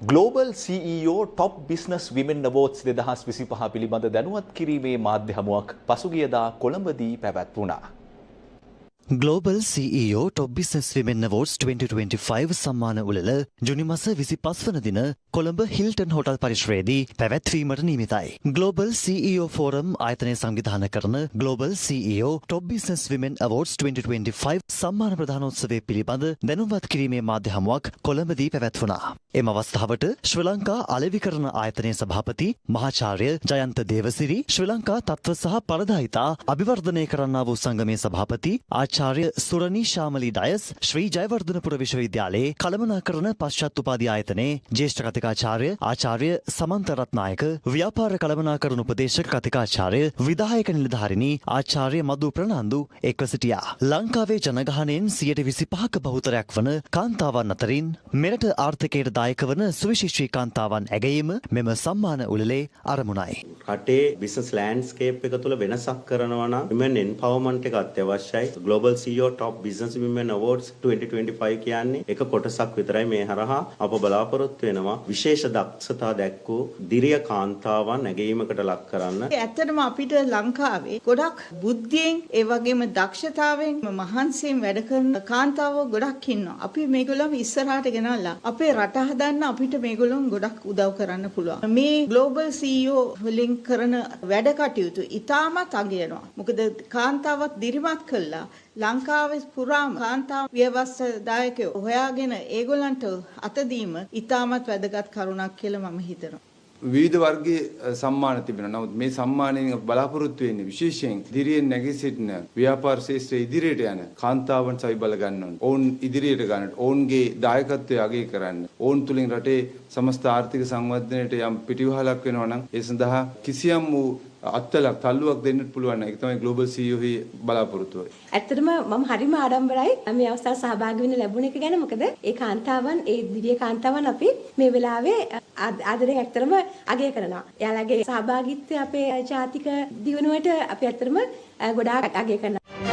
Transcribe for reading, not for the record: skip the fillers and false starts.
Global CEO Top Business Women Awards 2025 පිළිබඳ දැනුවත් කිරීමේ මාධ්‍ය හමුවක් පසුගියදා කොළඹදී පැවැත්වුණා. Global CEO Top Business Women Awards 2025 සම්මාන උළෙල ජුනි මාස 25 වන දින කොළඹ හිල්ටන් හෝටල් පරිශ්‍රයේදී පැවැත්වීමට නියමිතයි. Global CEO Forum ආයතනය සංවිධානය කරන Global CEO Top Business Women Awards 2025 සම්මාන ප්‍රදානෝත්සවය පිළිබඳ දැනුම්වත් කිරීමේ මාධ්‍ය හමුවක් කොළඹදී පැවැත්වුණා. එම අවස්ථාවට ශ්‍රී ලංකා අලෙවිකරණ ආයතනයේ සභාපති මහාචාර්ය ජයන්ත දේවසිරි, ශ්‍රී ලංකා තත්ත්ව සහ පරදායිතා අභිවර්ධනය කරන්නා වූ සංගමේ සභාපති ආචාර්ය සුරනී ශාමලී ඩයස්, ශ්‍රී ජයවර්ධනපුර විශ්වවිද්‍යාලයේ කළමනාකරණ පශ්චාත් උපාධි ආයතනයේ ජ්‍යෙෂ්ඨ කතිකාචාර්ය ආචාර්ය සමන්ත රත්නායක, ව්‍යාපාර කළමනාකරණ උපදේශක කතිකාචාර්ය විධායක නිලධාරිණී ආචාර්ය මදු ප්‍රනාන්දු එක්ව සිටියා. ලංකාවේ ජනගහනයෙන් 25%ක බහුතරයක් වන කාන්තාවන් අතරින් මෙරට ආර්ථිකයට දායක වන සුවිශේෂී කාන්තාවන් ඇගයීම මෙම සම්මාන උළෙලේ අරමුණයි. රටේ බිස්නස් ලෑන්ඩ්ස්කේප් එක තුළ වෙනසක් කරනවා නම් women empowerment එක අත්‍යවශ්‍යයි. Global CEO Top Business Women Awards 2025 කියන්නේ එක කොටසක් විතරයි. මේ හරහා අප බලාපොරොත්තු වෙනවා විශේෂ දක්ෂතා දැක්වූ දිරිය කාන්තාවන් ඇගයීමකට ලක් කරන්න. ඇත්තටම අපිට ලංකාවේ ගොඩක් බුද්ධියෙන් ඒ වගේම දක්ෂතාවෙන් මහන්සියෙන් වැඩ කරන කාන්තාවෝ ගොඩක් ඉන්නවා. අපි මේගොල්ලෝ ඉස්සරහට ගෙනල්ලා අපේ රට හදන්න අපිට මේගොල්ලෝ ගොඩක් උදව් කරන්න පුළුවන්. මේ Global CEO වලින් කරන වැඩ කටයුතු ඉතාමත් අගයනවා. මොකද කාන්තාවත් දිරිමත් කළා ලංකාවේ පුරාම කාන්තා ව්‍යවස්ථාදායකයෝ හොයාගෙන ඒගොල්ලන්ට අත දීම ඉතාමත් වැදගත් කරුණක් කියලා මම හිතනවා. විවිධ වර්ගයේ සම්මාන තිබෙනවා. නමුත් මේ සම්මානයෙන් බලාපොරොත්තු වෙන්නේ විශේෂයෙන් දිරියෙන් නැගී සිටින ව්‍යාපාර ශාස්ත්‍රයේ ඉදිරියට යන කාන්තාවන් සවි බල ගන්න ඕන. ඔවුන් ඉදිරියට ගන්නට, ඔවුන්ගේ දායකත්වය අගය කරන්න. ඔවුන් තුලින් රටේ සමස්ත ආර්ථික සංවර්ධනයට යම් පිටිවහලක් වෙනවා නම් ඒ සඳහා කිසියම් වූ අත්ලක් තල්ලුවක් දෙන්නත් පුළුවන්. ඒක තමයි Global CEO හි බලාපොරොත්තුව. ඇත්තටම මම හරිම ආඩම්බරයි මේ අවස්ථාව සහභාගී වෙන්න ලැබුණ එක ගැන. මොකද ඒ කාන්තාවන්, ඒ දිරිය කාන්තාවන් අපි මේ වෙලාවේ ආදරෙන් ඇත්තටම අගය කරනවා. එයාලගේ සහභාගීත්වය අපේ ජාතික දියුණුවට අපි ඇත්තටම ගොඩාක් අගය කරනවා.